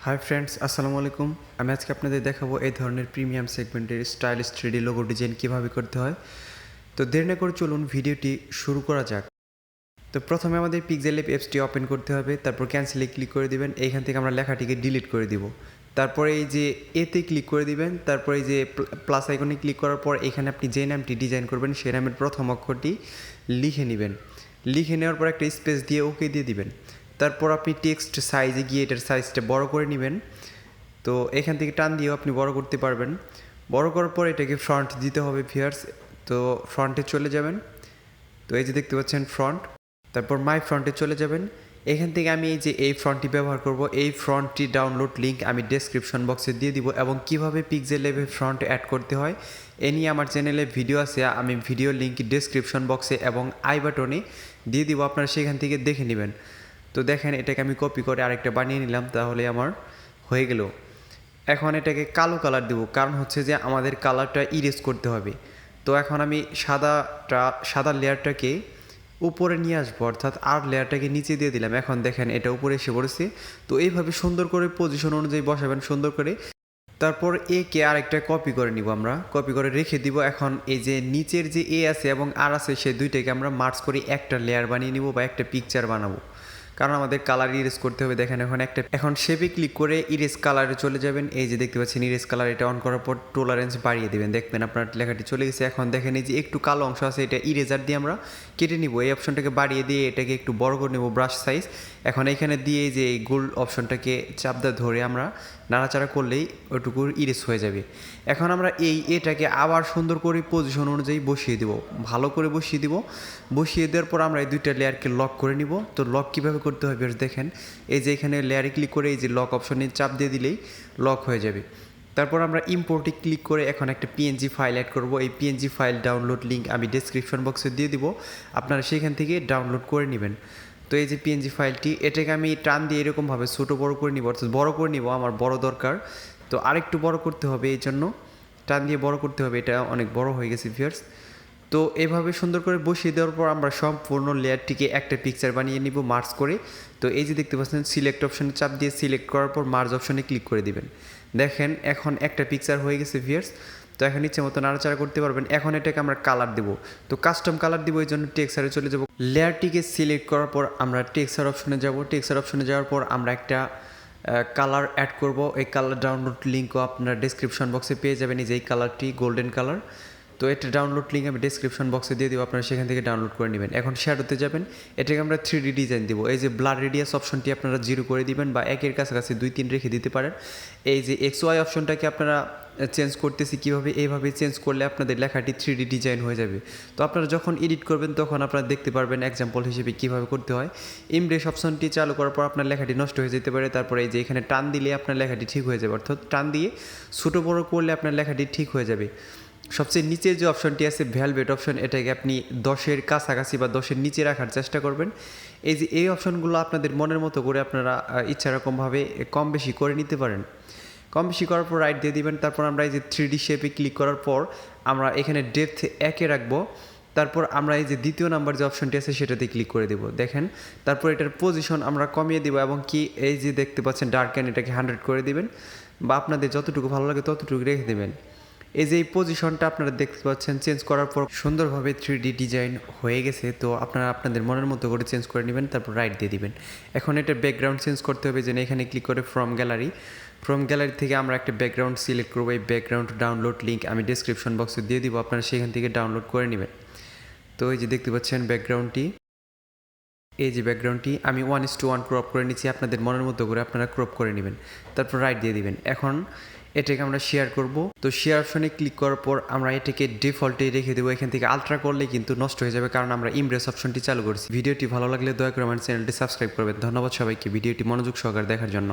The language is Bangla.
হাই ফ্রেন্ডস, আসসালামু আলাইকুম। আমি আজকে আপনাদের দেখাবো এই ধরনের প্রিমিয়াম সেগমেন্টের স্টাইলিশ 3D লোগো ডিজাইন কীভাবে করতে হয়। তো দেরি না করে চলুন ভিডিওটি শুরু করা যাক। তো প্রথমে আমাদের pixellab অ্যাপসটি ওপেন করতে হবে, তারপর ক্যান্সেলে ক্লিক করে দিবেন। এইখান থেকে আমরা লেখাটিকে ডিলিট করে দিব। তারপরে এই যে এতে ক্লিক করে দিবেন, তারপরে এই যে প্লাস আইকনে ক্লিক করার পর এখানে আপনি যে নামটি ডিজাইন করবেন সেই নামের প্রথম অক্ষরটি লিখে নেবেন। লিখে নেওয়ার পর একটা স্পেস দিয়ে ওকে দিয়ে দিবেন। তারপর আপনি টেক্সট সাইজে গিয়ে এটার সাইজটা বড় করে নেবেন। তো এখান থেকে টান দিয়েও আপনি বড় করতে পারবেন। বড় করার পর এটাকে ফ্রন্ট দিতে হবে ভিউয়ার্স। তো ফ্রন্টে চলে যাবেন। তো এই যে দেখতে পাচ্ছেন ফ্রন্ট, তারপর মাই ফ্রন্টে চলে যাবেন। এখান থেকে আমি এই ফ্রন্টটি ব্যবহার করব। এই ফ্রন্টটি ডাউনলোড লিঙ্ক আমি ডেসক্রিপশন বক্সে দিয়ে দিব, এবং কিভাবে পিক্সেলেবে ফ্রন্ট অ্যাড করতে হয় এ নিয়ে আমার চ্যানেলে ভিডিও আছে। আমি ভিডিও লিঙ্ক ডেসক্রিপশন বক্সে এবং আই বাটনে দিয়ে দিব, আপনারা সেখান থেকে দেখে নেবেন। তো দেখেন, এটাকে আমি কপি করে আরেকটা বানিয়ে নিলাম, তাহলে আমার হয়ে গেল। এখন এটাকে কালো কালার দেবো, কারণ হচ্ছে যে আমাদের কালারটা ইরেজ করতে হবে। তো এখন আমি সাদা লেয়ারটাকে উপরে নিয়ে আসবো, অর্থাৎ আর লেয়ারটাকে নিচে দিয়ে দিলাম। এখন দেখেন এটা উপরে এসে পড়েছে। তো এইভাবে সুন্দর করে পজিশন অনুযায়ী বসাবেন সুন্দর করে। তারপর একে আরেকটা কপি করে নিব, আমরা কপি করে রেখে দিব। এখন এই যে নিচের যে এ আছে এবং আর আছে, সেই দুইটাকে আমরা মার্চ করে একটা লেয়ার বানিয়ে নিব বা একটা পিকচার বানাবো, কারণ আমাদের কালার ইরেজ করতে হবে। দেখেন এখন শেপে ক্লিক করে ইরেজ কালারে চলে যাবেন। এই যে দেখতে পাচ্ছেন ইরেজ কালার, এটা অন করার পর টলারেন্স বাড়িয়ে দেবেন, দেখবেন আপনার লেখাটি চলে গেছে। এখন দেখেন এই যে একটু কালো অংশ আছে, এটা ইরেজার দিয়ে আমরা কেটে নিব। এই অপশনটাকে বাড়িয়ে দিয়ে এটাকে একটু বড় করে নেব, ব্রাশ সাইজ। এখন এখানে দিয়ে যে এই গোল অপশনটাকে চাপদা ধরে আমরা নাড়াচাড়া করলেই ওইটুকু ইরেজ হয়ে যাবে। এখন আমরা এটাকে আবার সুন্দর করে পজিশন অনুযায়ী বসিয়ে দেব, ভালো করে বসিয়ে দেব। বসিয়ে দেওয়ার পর আমরা এই দুইটা লেয়ারকে লক করে নিব। তো লক কীভাবে করতে হবে দেখেন, এই যে এখানে লেয়ারে ক্লিক করে এই যে লক অপশনে চাপ দিয়ে দিলেই লক হয়ে যাবে। তারপর আমরা ইম্পোর্টে ক্লিক করে এখন একটা পিএনজি ফাইল অ্যাড করব। এই পিএনজি ফাইল ডাউনলোড লিঙ্ক আমি ডেসক্রিপশন বক্সে দিয়ে দিব, আপনারা সেখান থেকে ডাউনলোড করে নেবেন। তো এই যে পিএনজি ফাইলটি, এটাকে আমি টান দিয়ে এরকমভাবে ছোটো বড় করে নিব, অর্থাৎ বড় করে নিব, আমার বড় দরকার। তো আরেকটু বড় করতে হবে, এই জন্য টান দিয়ে বড় করতে হবে, এটা অনেক বড় হয়ে গেছে ভিউয়ার্স। তো এভাবে সুন্দর করে বসিয়ে দেওয়ার পর আমরা সম্পূর্ণ লেয়ারটিকে একটা পিকচার বানিয়ে নিব মার্জ করে। তো এই যে দেখতে পাচ্ছেন সিলেক্ট অপশনে চাপ দিয়ে সিলেক্ট করার পর মার্জ অপশনে ক্লিক করে দিবেন। দেখেন এখন একটা পিকচার হয়ে গেছে ভিউয়ার্স। তো এখন ইচ্ছে মতো নাড়াচাড়া করতে পারবেন। এখন এটাকে আমরা কালার দেবো, তো কাস্টম কালার দিব, এই জন্য টেক্সচারে চলে যাব। লেয়ারটিকে সিলেক্ট করার পর আমরা টেক্সচার অপশনে যাব। টেক্সচার অপশনে যাওয়ার পর আমরা একটা কালার অ্যাড করব। এই কালার ডাউনলোড লিঙ্কও আপনার ডেসক্রিপশন বক্সে পেয়ে যাবেন, এই যে এই কালারটি গোল্ডেন কালার। তো এটা ডাউনলোড লিঙ্ক আমি ডেসক্রিপশন বক্সে দিয়ে দিব, আপনারা সেখান থেকে ডাউনলোড করে নেবেন। এখন শ্যাডোতে যাবেন, এটাকে আমরা 3D ডিজাইন দিব। এই যে ব্লার রেডিয়াস অপশনটি আপনারা 0 করে দিবেন, বা একের কাছাকাছি 2-3 রেখে দিতে পারেন। এই যে XY অপশনটাকে আপনারা চেঞ্জ করতেছি কীভাবে, এইভাবে চেঞ্জ করলে আপনাদের লেখাটি 3D ডিজাইন হয়ে যাবে। তো আপনারা যখন এডিট করবেন তখন আপনারা দেখতে পারবেন এক্সাম্পল হিসেবে কীভাবে করতে হয়। ইমব্রেস অপশনটি চালু করার পর আপনার লেখাটি নষ্ট হয়ে যেতে পারে। তারপরে এই যে এখানে টান দিলে আপনার লেখাটি ঠিক হয়ে যাবে, অর্থাৎ টান দিয়ে ছোটো বড়ো করলে আপনার লেখাটি ঠিক হয়ে যাবে। সবচেয়ে নিচে যে অপশনটি আছে ভ্যালভেট অপশন, এটাকে আপনি 10-এর কাছাকাছি বা 10-এর নিচে রাখার চেষ্টা করবেন। এই যে এই অপশনগুলো আপনাদের মনের মতো করে আপনারা ইচ্ছা রকমভাবে কম বেশি করে নিতে পারেন। কম বেশি করার পর রাইট দিয়ে দিবেন। তারপর আমরা এই যে 3D শেপে ক্লিক করার পর আমরা এখানে ডেপথ 1-এ রাখবো। তারপর আমরা এই যে দ্বিতীয় নাম্বার যে অপশনটি আছে সেটাতে ক্লিক করে দেবো, দেখেন। তারপর এটার পজিশন আমরা কমিয়ে দেবো, এবং কি এই যে দেখতে পাচ্ছেন ডার্কেন, এটাকে 100 করে দিবেন, বা আপনাদের যতটুকু ভালো লাগে ততটুকু রেখে দেবেন। এই যে এই পজিশনটা আপনারা দেখতে পাচ্ছেন চেঞ্জ করার পর সুন্দরভাবে 3D ডিজাইন হয়ে গেছে। তো আপনারা আপনাদের মনের মতো করে চেঞ্জ করে নেবেন, তারপর রাইট দিয়ে দিবেন। এখন এটা ব্যাকগ্রাউন্ড চেঞ্জ করতে হবে, যেন এখানে ক্লিক করে ফ্রম গ্যালারি থেকে আমরা একটা ব্যাকগ্রাউন্ড সিলেক্ট করবো। এই ব্যাকগ্রাউন্ড ডাউনলোড লিঙ্ক আমি ডেসক্রিপশন বক্সে দিয়ে দিব, আপনারা সেখান থেকে ডাউনলোড করে নেবেন। তো এই যে দেখতে পাচ্ছেন ব্যাকগ্রাউন্ডটি, এই যে ব্যাকগ্রাউন্ডটি আমি 1:1 ক্রপ করে নিচ্ছি, আপনাদের মনের মতো করে আপনারা ক্রপ করে নেবেন। তারপর রাইট দিয়ে দিবেন। এখন এটাকে আমরা শেয়ার করব। তো শেয়ার অপশনে ক্লিক করার পর আমরা এটাকে ডিফল্টে রেখে দেবো। এখান থেকে আলট্রা করলে কিন্তু নষ্ট হয়ে যাবে, কারণ আমরা ইমপ্রেস অপশনটি চালু করছি। ভিডিওটি ভালো লাগলে দয়া করে আমার চ্যানেলটি সাবস্ক্রাইব করবেন। ধন্যবাদ সবাইকে ভিডিওটি মনোযোগ সহকারে দেখার জন্য।